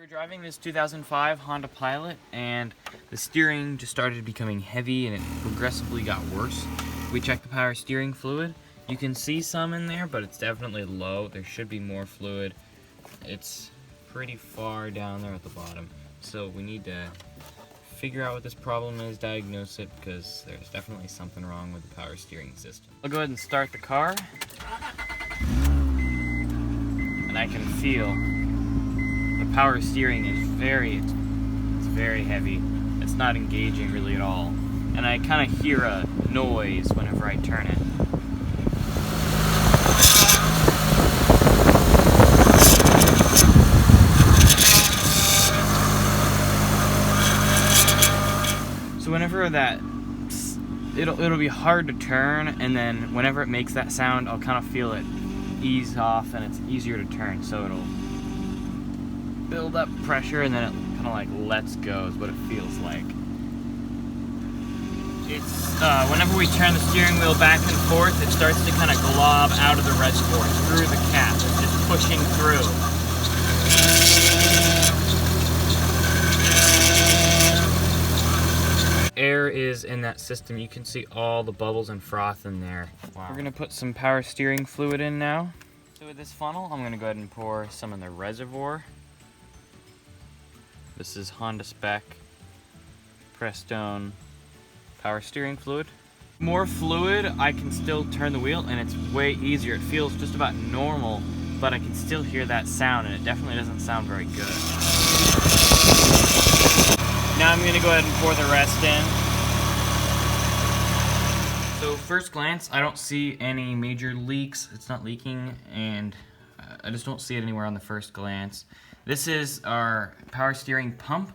were driving this 2005 Honda Pilot, and the steering just started becoming heavy and it progressively got worse. We checked the power steering fluid. You can see some in there, but it's definitely low. There should be more fluid. It's pretty far down there at the bottom. So we need to figure out what this problem is, diagnose it, because there's definitely something wrong with the power steering system. I'll go ahead and start the car. And I can feel the power steering is it's very heavy. It's not engaging really at all. And I kind of hear a noise whenever I turn it. So whenever it'll be hard to turn, and then whenever it makes that sound, I'll kind of feel it ease off and it's easier to turn. So it'll build up pressure and then it kind of like lets go is what it feels like. It's whenever we turn the steering wheel back and forth, it starts to kind of glob out of the reservoir through the cap. It's just pushing through. Air is in that system. You can see all the bubbles and froth in there. Wow. We're gonna put some power steering fluid in now. So with this funnel, I'm gonna go ahead and pour some in the reservoir. This is Honda spec Prestone power steering fluid. More fluid, I can still turn the wheel and it's way easier. It feels just about normal, but I can still hear that sound and it definitely doesn't sound very good. Now I'm gonna go ahead and pour the rest in. So first glance, I don't see any major leaks. It's not leaking, and I just don't see it anywhere on the first glance. This is our power steering pump.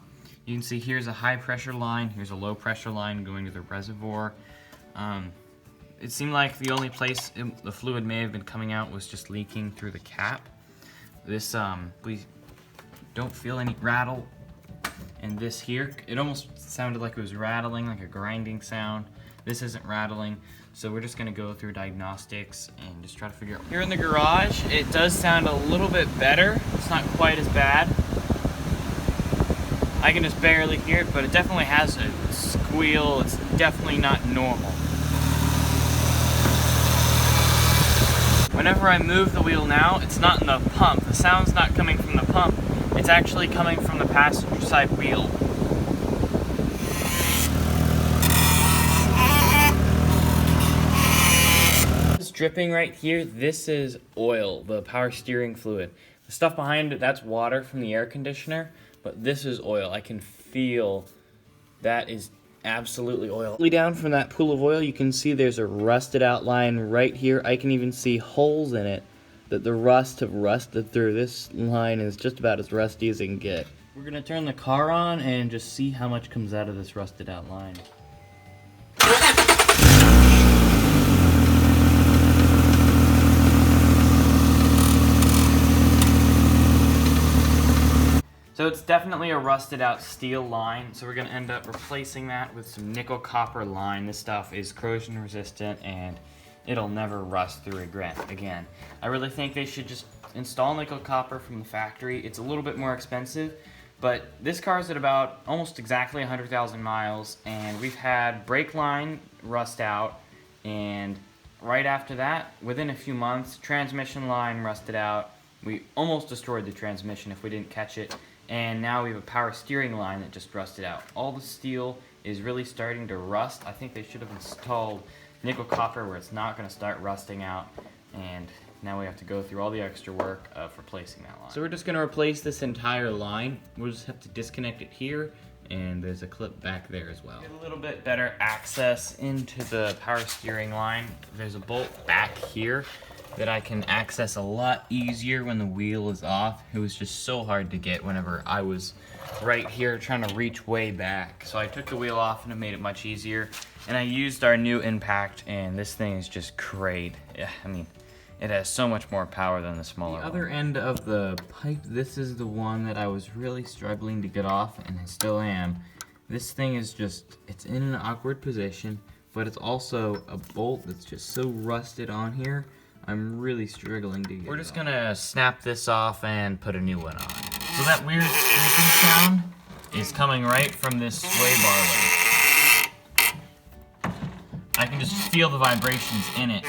You can see here's a high pressure line, here's a low pressure line going to the reservoir. It seemed like the only place the fluid may have been coming out was just leaking through the cap. This, we don't feel any rattle. And this here, it almost sounded like it was rattling, like a grinding sound. This isn't rattling, so we're just gonna go through diagnostics and just try to figure out. Here in the garage, it does sound a little bit better. It's not quite as bad. I can just barely hear it, but it definitely has a squeal. It's definitely not normal. Whenever I move the wheel now, it's not in the pump. The sound's not coming from the pump. It's actually coming from the passenger side wheel. This dripping right here, this is oil, the power steering fluid. The stuff behind it, that's water from the air conditioner, but this is oil. I can feel that is absolutely oil. Down from that pool of oil, you can see there's a rusted outline right here. I can even see holes in it that the rust have rusted through. This line is just about as rusty as it can get. We're gonna turn the car on and just see how much comes out of this rusted out line. So it's definitely a rusted out steel line, so we're gonna end up replacing that with some nickel copper line. This stuff is corrosion resistant and it'll never rust through again. I really think they should just install nickel copper from the factory. It's a little bit more expensive, but this car's at about almost exactly 100,000 miles, and we've had brake line rust out, and right after that, within a few months, transmission line rusted out. We almost destroyed the transmission if we didn't catch it, and now we have a power steering line that just rusted out. All the steel is really starting to rust. I think they should have installed nickel copper where it's not going to start rusting out, and now we have to go through all the extra work of replacing that line. So we're just going to replace this entire line. We'll just have to disconnect it here, and there's a clip back there as well. Get a little bit better access into the power steering line. There's a bolt back here that I can access a lot easier when the wheel is off. It was just so hard to get whenever I was right here trying to reach way back. So I took the wheel off and it made it much easier. And I used our new Impact, and this thing is just great. Yeah, I mean, it has so much more power than the smaller one. The other end of the pipe, this is the one that I was really struggling to get off, and I still am. This thing is just, it's in an awkward position, but it's also a bolt that's just so rusted on here. I'm really struggling to get it off. We're just gonna snap this off and put a new one on. So that weird squeaking sound is coming right from this sway bar link. I can just feel the vibrations in it.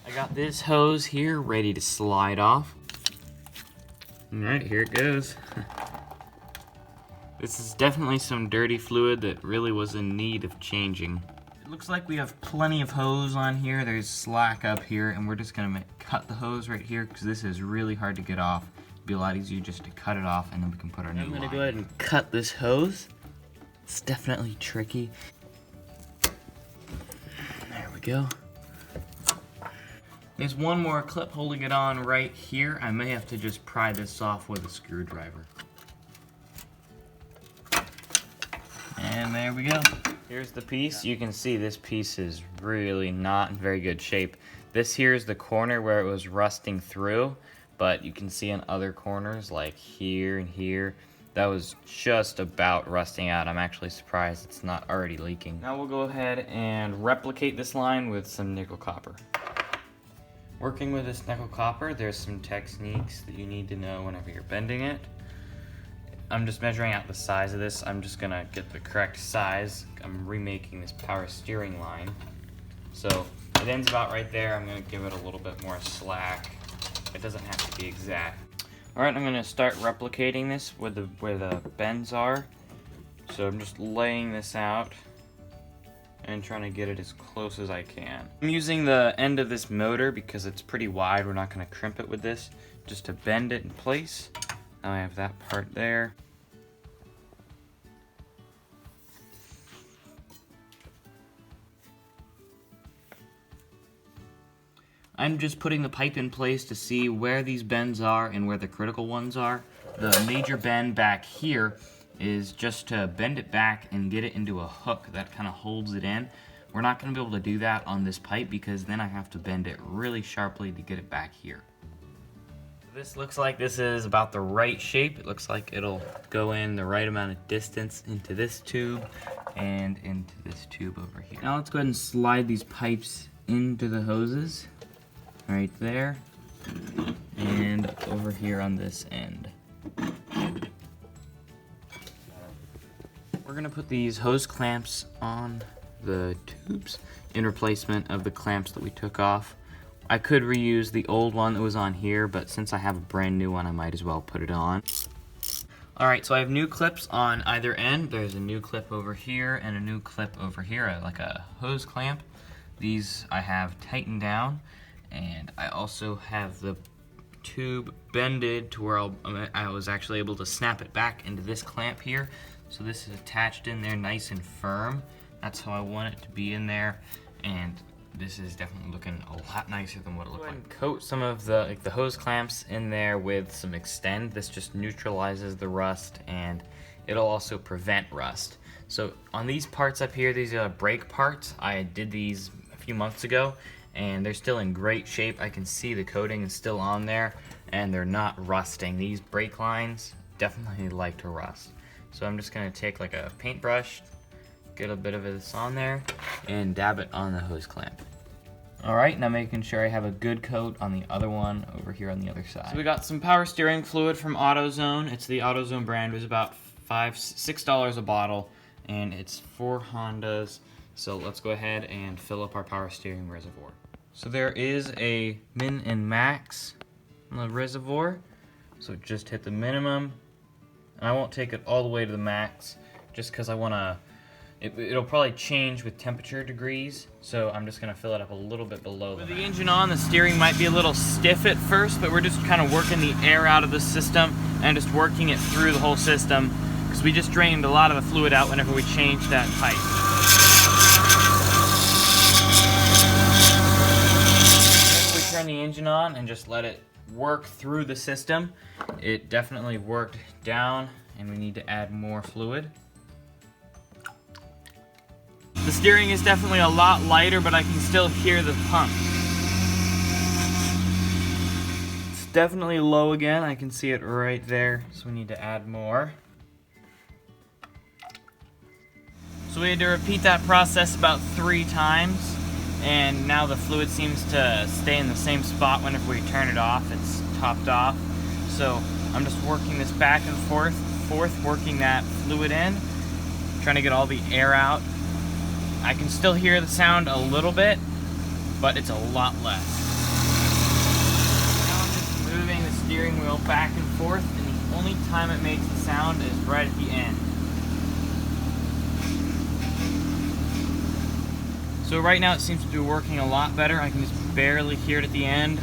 I got this hose here ready to slide off. Alright, here it goes. This is definitely some dirty fluid that really was in need of changing. It looks like we have plenty of hose on here. There's slack up here, and we're just gonna cut the hose right here because this is really hard to get off. It'd be a lot easier just to cut it off, and then we can put our new line. I'm gonna go ahead and cut this hose. It's definitely tricky. There we go. There's one more clip holding it on right here. I may have to just pry this off with a screwdriver. And there we go. Here's the piece. You can see this piece is really not in very good shape. This here is the corner where it was rusting through, but you can see in other corners, like here and here, that was just about rusting out. I'm actually surprised it's not already leaking. Now we'll go ahead and replicate this line with some nickel copper. Working with this nickel copper, there's some techniques that you need to know whenever you're bending it. I'm just measuring out the size of this. I'm just gonna get the correct size. I'm remaking this power steering line. So it ends about right there. I'm gonna give it a little bit more slack. It doesn't have to be exact. All right, I'm gonna start replicating this where the bends are. So I'm just laying this out and trying to get it as close as I can. I'm using the end of this motor because it's pretty wide. We're not gonna crimp it with this, just to bend it in place. Now I have that part there. I'm just putting the pipe in place to see where these bends are and where the critical ones are. The major bend back here is just to bend it back and get it into a hook that kind of holds it in. We're not going to be able to do that on this pipe because then I have to bend it really sharply to get it back here. This looks like this is about the right shape. It looks like it'll go in the right amount of distance into this tube and into this tube over here. Now let's go ahead and slide these pipes into the hoses right there and over here on this end. We're gonna put these hose clamps on the tubes in replacement of the clamps that we took off. I could reuse the old one that was on here, but since I have a brand new one, I might as well put it on. Alright, so I have new clips on either end. There's a new clip over here and a new clip over here, like a hose clamp. These I have tightened down, and I also have the tube bended to where I was actually able to snap it back into this clamp here. So this is attached in there nice and firm. That's how I want it to be in there, and this is definitely looking a lot nicer than what it looked like. Coat some of the hose clamps in there with some Extend. This just neutralizes the rust, and it'll also prevent rust. So on these parts up here, these are brake parts. I did these a few months ago, and they're still in great shape. I can see the coating is still on there, and they're not rusting. These brake lines definitely like to rust. So I'm just gonna take like a paintbrush, get a bit of this on there, and dab it on the hose clamp. Alright, now making sure I have a good coat on the other one over here on the other side. So we got some power steering fluid from AutoZone. It's the AutoZone brand. It was about $6 a bottle, and it's 4 Hondas. So let's go ahead and fill up our power steering reservoir. So there is a min and max on the reservoir. So just hit the minimum. And I won't take it all the way to the max, just because I want to. It'll probably change with temperature degrees, so I'm just going to fill it up a little bit below the max. With the engine on, the steering might be a little stiff at first, but we're just kind of working the air out of the system and just working it through the whole system, because we just drained a lot of the fluid out whenever we changed that pipe. Whenever we turn the engine on and just let it work through the system, it definitely worked down, and we need to add more fluid. The steering is definitely a lot lighter, but I can still hear the pump. It's definitely low again. I can see it right there, so we need to add more. So we had to repeat that process about 3 times, and now the fluid seems to stay in the same spot whenever we turn it off. It's topped off. So I'm just working this back and forth, working that fluid in, trying to get all the air out. I can still hear the sound a little bit, but it's a lot less. Now I'm just moving the steering wheel back and forth, and the only time it makes the sound is right at the end. So right now it seems to be working a lot better. I can just barely hear it at the end.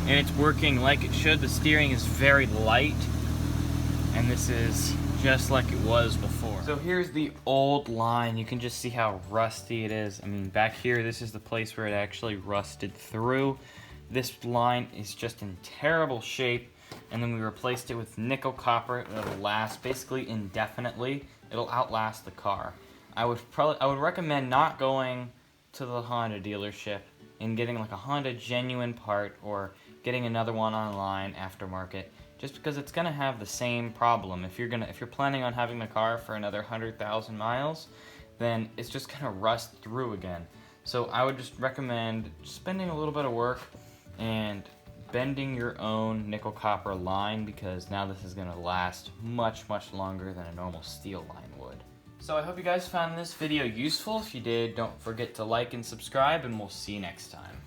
And it's working like it should. The steering is very light, and this is just like it was before. So here's the old line. You can just see how rusty it is. I mean, back here, this is the place where it actually rusted through. This line is just in terrible shape, and then we replaced it with nickel copper. It'll last basically indefinitely. It'll outlast the car. I would recommend not going to the Honda dealership and getting like a Honda genuine part or getting another one online aftermarket, just because it's gonna have the same problem. If you're planning on having the car for another 100,000 miles, then it's just gonna rust through again. So I would just recommend spending a little bit of work and bending your own nickel copper line, because now this is gonna last much longer than a normal steel line would. So I hope you guys found this video useful. If you did, don't forget to like and subscribe, and we'll see you next time.